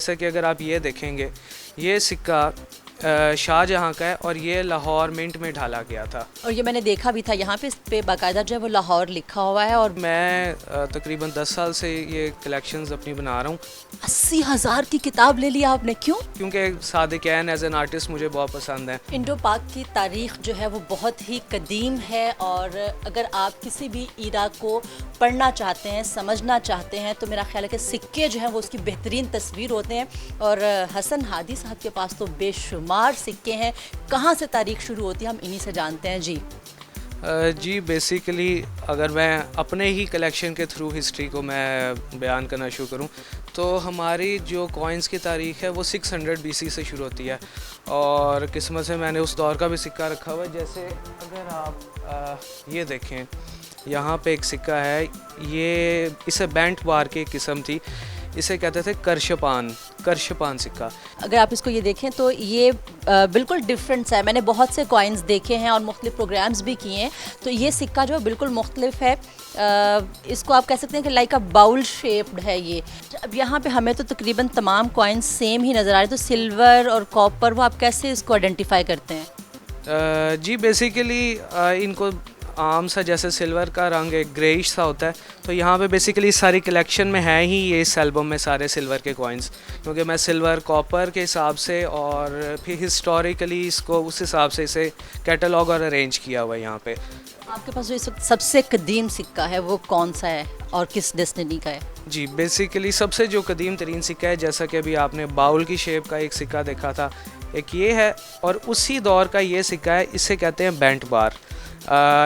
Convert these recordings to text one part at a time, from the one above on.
जैसे कि अगर आप ये देखेंगे, ये सिक्का शाहजहाँ का है और ये लाहौर मिंट में ढाला गया था। और ये मैंने देखा भी था, यहाँ पे इस पे बाकायदा जो है वो लाहौर लिखा हुआ है। और मैं तकरीबन 10 साल से ये कलेक्शंस अपनी बना रहा हूँ। 80,000 की किताब ले लिया आपने, क्यों? क्योंकि सादिक़ैन एज एन आर्टिस्ट मुझे बहुत पसंद है। इंडो पाक की तारीख़ जो है वो बहुत ही कदीम है, और अगर आप किसी भी ईरा को पढ़ना चाहते हैं, समझना चाहते हैं, तो मेरा ख्याल है कि सिक्के जो हैं वो उसकी बेहतरीन तस्वीर होते हैं। और हसन हादी साहब के पास तो बेशुमार सिक्के हैं। कहाँ से तारीख़ शुरू होती है हम इन्हीं से जानते हैं। जी बेसिकली अगर मैं अपने ही कलेक्शन के थ्रू हिस्ट्री को मैं बयान करना शुरू करूं, तो हमारी जो कॉइन्स की तारीख़ है वो 600 BC से शुरू होती है। और किस्मत से मैंने उस दौर का भी सिक्का रखा हुआ है। जैसे अगर आप ये देखें, यहाँ पे एक सिक्का है, ये इसे बैंट बार की एक किस्म थी, इसे कहते थे करशपान सिक्का। अगर आप इसको ये देखें तो ये बिल्कुल डिफरेंट है। मैंने बहुत से कॉइन्स देखे हैं और मुख्तलिफ प्रोग्राम्स भी किए हैं, तो ये सिक्का जो है बिल्कुल मुख्तलिफ है। इसको आप कह सकते हैं कि लाइक अ बाउल शेप्ड है ये। अब यहाँ पे हमें तो तकरीबन तमाम कॉइन्स सेम ही नज़र आ रहे हैं, तो सिल्वर और कॉपर वो आप कैसे इसको आइडेंटिफाई करते हैं? जी बेसिकली इनको आम सा जैसे सिल्वर का रंग एक ग्रेइश सा होता है, तो यहाँ पे बेसिकली सारी कलेक्शन में है ही ये इस एल्बम में सारे सिल्वर के कॉइन्स, क्योंकि मैं सिल्वर कॉपर के हिसाब से और फिर हिस्टोरिकली इसको उस हिसाब से इसे कैटलॉग और अरेंज किया हुआ है यहाँ पे। आपके पास जो इस वक्त सबसे कदीम सिक्का है वो कौन सा है और किस डेस्टिनी का है? जी बेसिकली सबसे जो कदीम तरीन सिक्का है, जैसा कि अभी आपने बाउल की शेप का एक सिक्का देखा था, एक ये है, और उसी दौर का ये सिक्का है, इसे कहते हैं बैंट बार।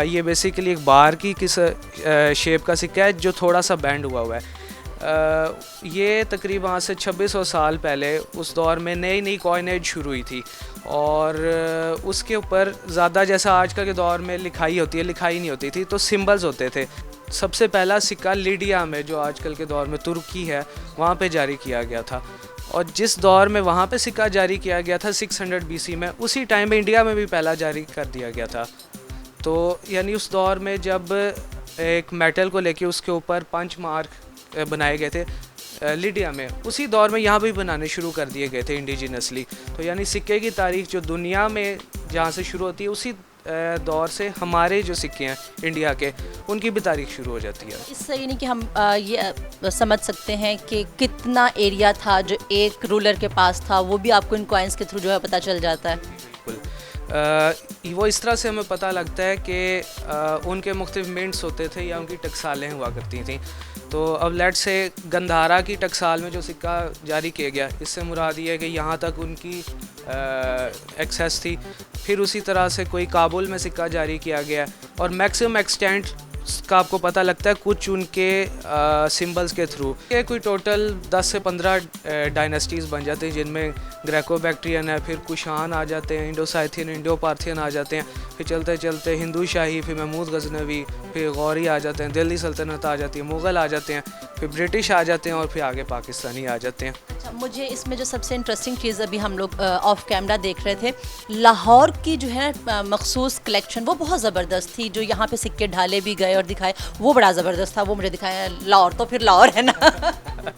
ये बेसिकली एक बार की किस शेप का सिक्का है जो थोड़ा सा बैंड हुआ है। ये तकरीबन आज से 2600 साल पहले उस दौर में नई नई कॉइनेज शुरू हुई थी, और उसके ऊपर ज़्यादा जैसा आजकल के दौर में लिखाई होती है, लिखाई नहीं होती थी, तो सिंबल्स होते थे। सबसे पहला सिक्का लिडिया में, जो आजकल के दौर में तुर्की है, वहाँ पे जारी किया गया था। और जिस दौर में वहाँ पे सिक्का जारी किया गया था 600 BC में, उसी टाइम में इंडिया में भी पहला जारी कर दिया गया था। तो यानी उस दौर में जब एक मेटल को लेके उसके ऊपर पंच मार्क बनाए गए थे लिडिया में, उसी दौर में यहाँ भी बनाने शुरू कर दिए गए थे इंडिजिनसली। तो यानी सिक्के की तारीख जो दुनिया में जहाँ से शुरू होती है, उसी दौर से हमारे जो सिक्के हैं इंडिया के, उनकी भी तारीख शुरू हो जाती है। इससे यानी कि हम ये समझ सकते हैं कि कितना एरिया था जो एक रूलर के पास था, वो भी आपको इन कॉइन्स के थ्रू जो है पता चल जाता है। बिल्कुल वो इस तरह से हमें पता लगता है कि उनके मुख्तलिफ मिंट्स होते थे या उनकी टकसालें हुआ करती थी। तो अब लेट से गंधारा की टकसाल में जो सिक्का जारी किया गया, इससे मुराद ये है कि यहाँ तक उनकी एक्सेस थी। फिर उसी तरह से कोई काबुल में सिक्का जारी किया गया, और मैक्सिमम एक्सटेंट का आपको पता लगता है कुछ उनके सिंबल्स के थ्रू। ये कोई टोटल 10 से 15 डायनेस्टीज़ बन जाते हैं, जिनमें ग्रेको बैक्ट्रियन है, फिर कुशान आ जाते हैं, इंडो साइथियन, इंडो पार्थियन आ जाते हैं, फिर चलते चलते हिंदू शाही, फिर महमूद गजनवी, फिर गौरी आ जाते हैं, दिल्ली सल्तनत आ जाती है, मुग़ल आ जाते हैं, फिर ब्रिटिश आ जाते हैं, और फिर आगे पाकिस्तानी आ जाते हैं। अच्छा, मुझे इसमें जो सबसे इंटरेस्टिंग चीज़ अभी हम लोग ऑफ कैमरा देख रहे थे, लाहौर की जो है मखसूस कलेक्शन वो बहुत ज़बरदस्त थी। जो यहाँ पे सिक्के ढाले भी गए और दिखाए, वो बड़ा ज़बरदस्त था। वो मुझे दिखाया लाहौर, तो फिर लाहौर है ना।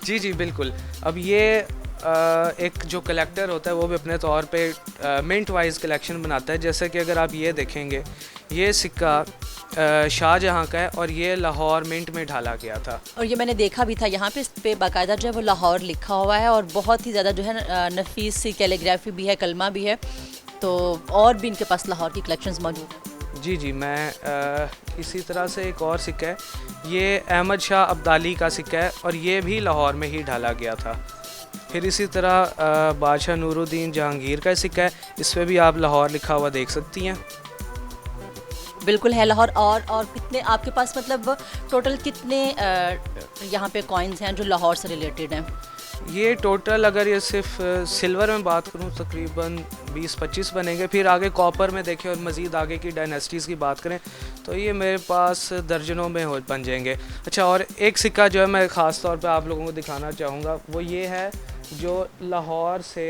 जी जी बिल्कुल। अब ये एक जो कलेक्टर होता है वो भी अपने तौर पे मिंट वाइज कलेक्शन बनाता है। जैसे कि अगर आप ये देखेंगे, ये सिक्का शाहजहाँ का है और ये लाहौर मिंट में ढाला गया था। और ये मैंने देखा भी था, यहाँ पे इस पे बाकायदा जो है वो लाहौर लिखा हुआ है, और बहुत ही ज़्यादा जो है नफीस सी कैलीग्राफी भी है, कलमा भी है। तो और भी इनके पास लाहौर की कलेक्शंस मौजूद हैं। जी जी, मैं इसी तरह से एक और सिक्का है, ये अहमद शाह अब्दाली का सिक्का है, और ये भी लाहौर में ही ढाला गया था। फिर इसी तरह बादशाह नूरुद्दीन जहांगीर का सिक्का है, इस पर भी आप लाहौर लिखा हुआ देख सकती हैं। बिल्कुल है लाहौर। और कितने आपके पास, मतलब टोटल कितने यहाँ पे कॉइन्स हैं जो लाहौर से रिलेटेड हैं? ये टोटल अगर ये सिर्फ सिल्वर में बात करूँ तकरीबन 20-25 बनेंगे। फिर आगे कॉपर में देखें और मज़ीद आगे की डायनेस्टीज़ की बात करें तो ये मेरे पास दर्जनों में हो बन जाएंगे। अच्छा, और एक सिक्का जो है मैं ख़ास तौर पे आप लोगों को दिखाना चाहूँगा, वो ये है जो लाहौर से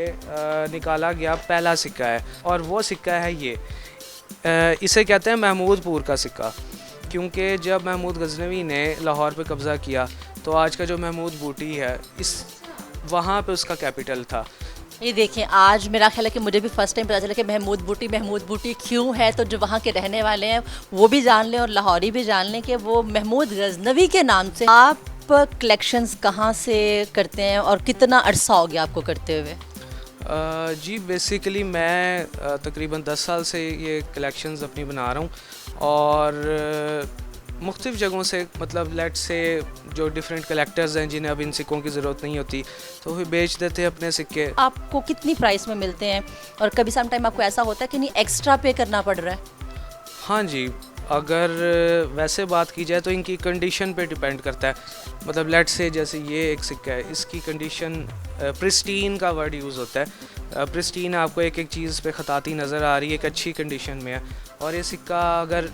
निकाला गया पहला सिक्का है, और वो सिक्का है ये, इसे कहते हैं महमूदपुर का सिक्का। क्योंकि जब महमूद गजनवी ने लाहौर पे कब्ज़ा किया तो आज का जो महमूद बूटी है, वहाँ पे उसका कैपिटल था। ये देखिए, आज मेरा ख्याल है कि मुझे भी फर्स्ट टाइम पता चला कि महमूद बूटी क्यों है। तो जो वहाँ के रहने वाले हैं वो भी जान लें और लाहौरी भी जान लें कि वो महमूद गजनवी के नाम से। आप कलेक्शंस कहाँ से करते हैं और कितना अरसा हो गया आपको करते हुए? जी बेसिकली मैं तकरीबन 10 साल से ये कलेक्शंस अपनी बना रहा हूँ और मुख्तलिफ़ जगहों से, मतलब लेट से जो डिफरेंट कलेक्टर्स हैं जिन्हें अब इन सिक्कों की ज़रूरत नहीं होती तो वो बेच देते हैं अपने सिक्के। आपको कितनी प्राइस में मिलते हैं और कभी सम टाइम आपको ऐसा होता है कि नहीं एक्स्ट्रा पे करना पड़ रहा है? हाँ जी, अगर वैसे बात की जाए तो इनकी कंडीशन पे डिपेंड करता है। मतलब लेट से जैसे ये एक सिक्का है, इसकी कंडीशन प्रिस्टीन का वर्ड यूज़ होता है। प्रिस्टीन आपको एक एक चीज़ पे ख़ताती नज़र आ रही है, एक अच्छी कंडीशन में है। और ये सिक्का अगर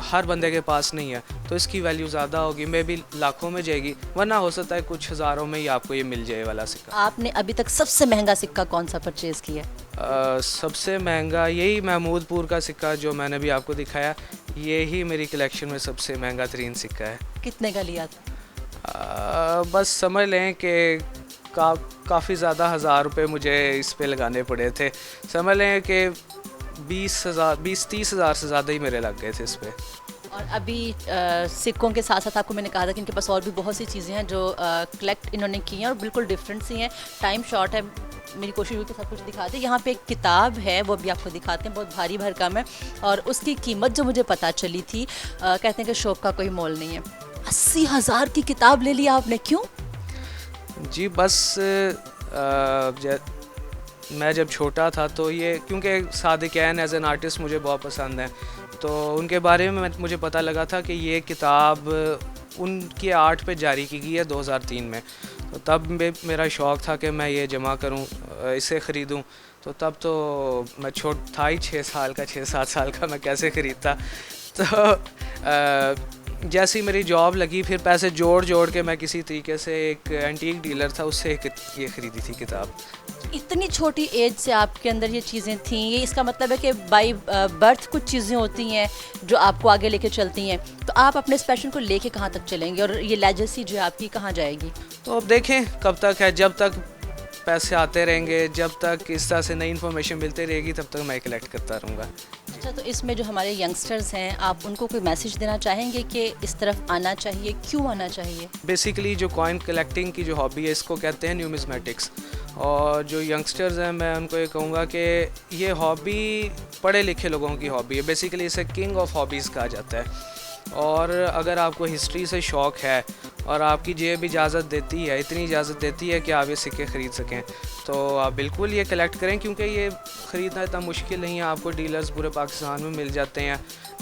हर बंदे के पास नहीं है तो इसकी वैल्यू ज़्यादा होगी, मे भी लाखों में जाएगी, वरना हो सकता है कुछ हज़ारों में ही आपको ये मिल जाए वाला सिक्का। आपने अभी तक सबसे महंगा सिक्का कौन सा परचेज़ किया? सबसे महंगा यही महमूदपुर का सिक्का जो मैंने भी आपको दिखाया, ये ही मेरी कलेक्शन में सबसे महंगा तरीन सिक्का है। कितने का लिया था? बस समझ लें कि काफ़ी ज़्यादा 1000 रुपये मुझे इस पे लगाने पड़े थे। समझ लें कि 20-30 हज़ार से ज़्यादा ही मेरे लग गए थे इस पे। और अभी सिक्कों के साथ साथ आपको मैंने कहा था कि इनके पास और भी बहुत सी चीज़ें हैं जो कलेक्ट इन्होंने की हैं और बिल्कुल डिफरेंट सी हैं। टाइम शॉर्ट है, मेरी कोशिश हुई कि सब कुछ दिखा दें। यहाँ पे एक किताब है, वो भी आपको दिखाते हैं, बहुत भारी भरकम है और उसकी कीमत जो मुझे पता चली थी, कहते हैं कि शौक का कोई मोल नहीं है। 80,000 की किताब ले लिया आपने, क्यों? जी बस मैं जब छोटा था तो ये, क्योंकि सादिक़ैन एज एन आर्टिस्ट मुझे बहुत पसंद है, तो उनके बारे में मुझे पता लगा था कि ये किताब उनके आर्ट पे जारी की गई है 2003 में। तो तब मेरा शौक़ था कि मैं ये जमा करूं, इसे ख़रीदूं। तो तब तो मैं था ही 6-7 साल का, मैं कैसे ख़रीदता। तो जैसी मेरी जॉब लगी, फिर पैसे जोड़ के मैं किसी तरीके से, एक एंटीक डीलर था उससे ये ख़रीदी थी किताब। इतनी छोटी एज से आपके अंदर ये चीज़ें थीं, ये इसका मतलब है कि बाय बर्थ कुछ चीज़ें होती हैं जो आपको आगे लेके चलती हैं। तो आप अपने इस पैशन को लेके कहाँ तक चलेंगे और ये लेजेसी जो है आपकी कहाँ जाएगी? तो अब देखें कब तक है, जब तक पैसे आते रहेंगे, जब तक इस तरह से नई इन्फॉर्मेशन मिलती रहेगी, तब तक मैं कलेक्ट करता रहूँगा। अच्छा, तो इसमें जो हमारे यंगस्टर्स हैं, आप उनको कोई मैसेज देना चाहेंगे कि इस तरफ आना चाहिए, क्यों आना चाहिए? बेसिकली जो कॉइन कलेक्टिंग की जो हॉबी है, इसको कहते हैं न्यूमिज़मेटिक्स। और जो यंगस्टर्स हैं, मैं उनको ये कहूँगा कि ये हॉबी पढ़े लिखे लोगों की हॉबी है। बेसिकली इसे किंग ऑफ हॉबीज़ कहा जाता है। और अगर आपको हिस्ट्री से शौक़ है और आपकी जेब इजाज़त देती है, इतनी इजाज़त देती है कि आप ये सिक्के ख़रीद सकें, तो आप बिल्कुल ये कलेक्ट करें, क्योंकि ये ख़रीदना इतना मुश्किल नहीं है। आपको डीलर्स पूरे पाकिस्तान में मिल जाते हैं।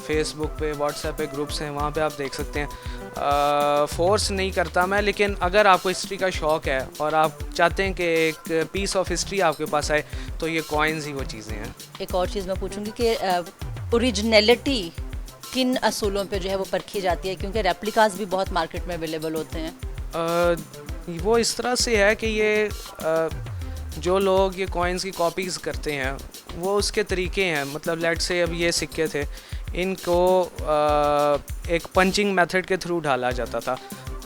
फेसबुक पे, व्हाट्सएप पे ग्रुप्स हैं, वहाँ पे आप देख सकते हैं। फोर्स नहीं करता मैं, लेकिन अगर आपको हिस्ट्री का शौक़ है और आप चाहते हैं कि एक पीस ऑफ हिस्ट्री आपके पास आए, तो ये कॉइन्स ही वो चीज़ें हैं। एक और चीज़ मैं पूछूंगी कि ओरिजिनलिटी किन असूलों पे जो है वो परखी जाती है, क्योंकि रेप्लिकास भी बहुत मार्केट में अवेलेबल होते हैं? वो इस तरह से है कि ये जो लोग ये कॉइन्स की कॉपीज़ करते हैं वो उसके तरीके हैं। मतलब लेट से अब ये सिक्के थे, इनको एक पंचिंग मेथड के थ्रू ढाला जाता था।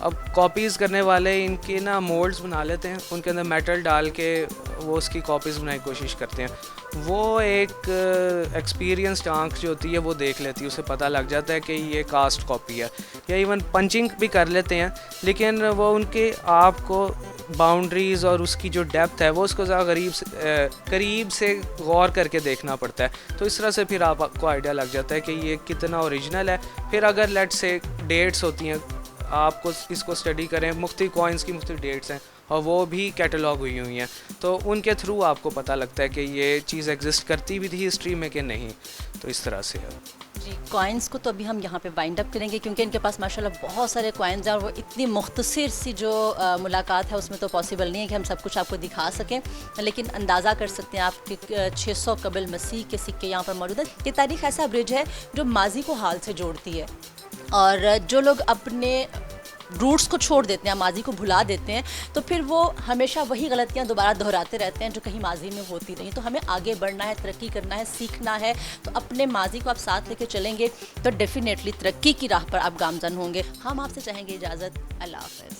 अब कॉपीज़ करने वाले इनके ना मोल्ड्स बना लेते हैं, उनके अंदर मेटल डाल के वो उसकी कॉपीज़ बनाने की कोशिश करते हैं। वो एक एक्सपीरियंस्ड आँख जो होती है वो देख लेती है, उसे पता लग जाता है कि ये कास्ट कॉपी है। या इवन पंचिंग भी कर लेते हैं, लेकिन वो उनके आपको बाउंड्रीज़ और उसकी जो डेप्थ है वो उसको ज़्यादा करीब से गौर करके देखना पड़ता है। तो इस तरह से फिर आपको आइडिया लग जाता है कि ये कितना ओरिजिनल है। फिर अगर लेट से डेट्स होती हैं, आपको इसको स्टडी करें, मुख्तलिफ कॉइन्स की मुख्तलिफ डेट्स हैं और वो भी कैटलॉग हुई हैं, तो उनके थ्रू आपको पता लगता है कि ये चीज़ एग्जिस्ट करती भी थी हिस्ट्री में कि नहीं। तो इस तरह से है जी। कॉइन्स को तो अभी हम यहाँ पे वाइंड अप करेंगे, क्योंकि इनके पास माशाल्लाह बहुत सारे कॉइन्स हैं और वो इतनी मुख्तसर सी जो मुलाकात है उसमें तो पॉसिबल नहीं है कि हम सब कुछ आपको दिखा सकें, लेकिन अंदाज़ा कर सकते हैं आप कि 600 कबल मसीह के सिक्के यहाँ पर मौजूद है। ये तारीख़ ऐसा ब्रिज है जो माजी को हाल से जोड़ती है, और जो लोग अपने रूट्स को छोड़ देते हैं, माजी को भुला देते हैं, तो फिर वो हमेशा वही गलतियां दोबारा दोहराते रहते हैं जो कहीं माजी में होती रही। तो हमें आगे बढ़ना है, तरक्की करना है, सीखना है। तो अपने माजी को आप साथ लेके चलेंगे तो डेफिनेटली तरक्की की राह पर आप गामजन होंगे। हम आपसे चाहेंगे इजाज़त। अल्लाह हाफ़िज़।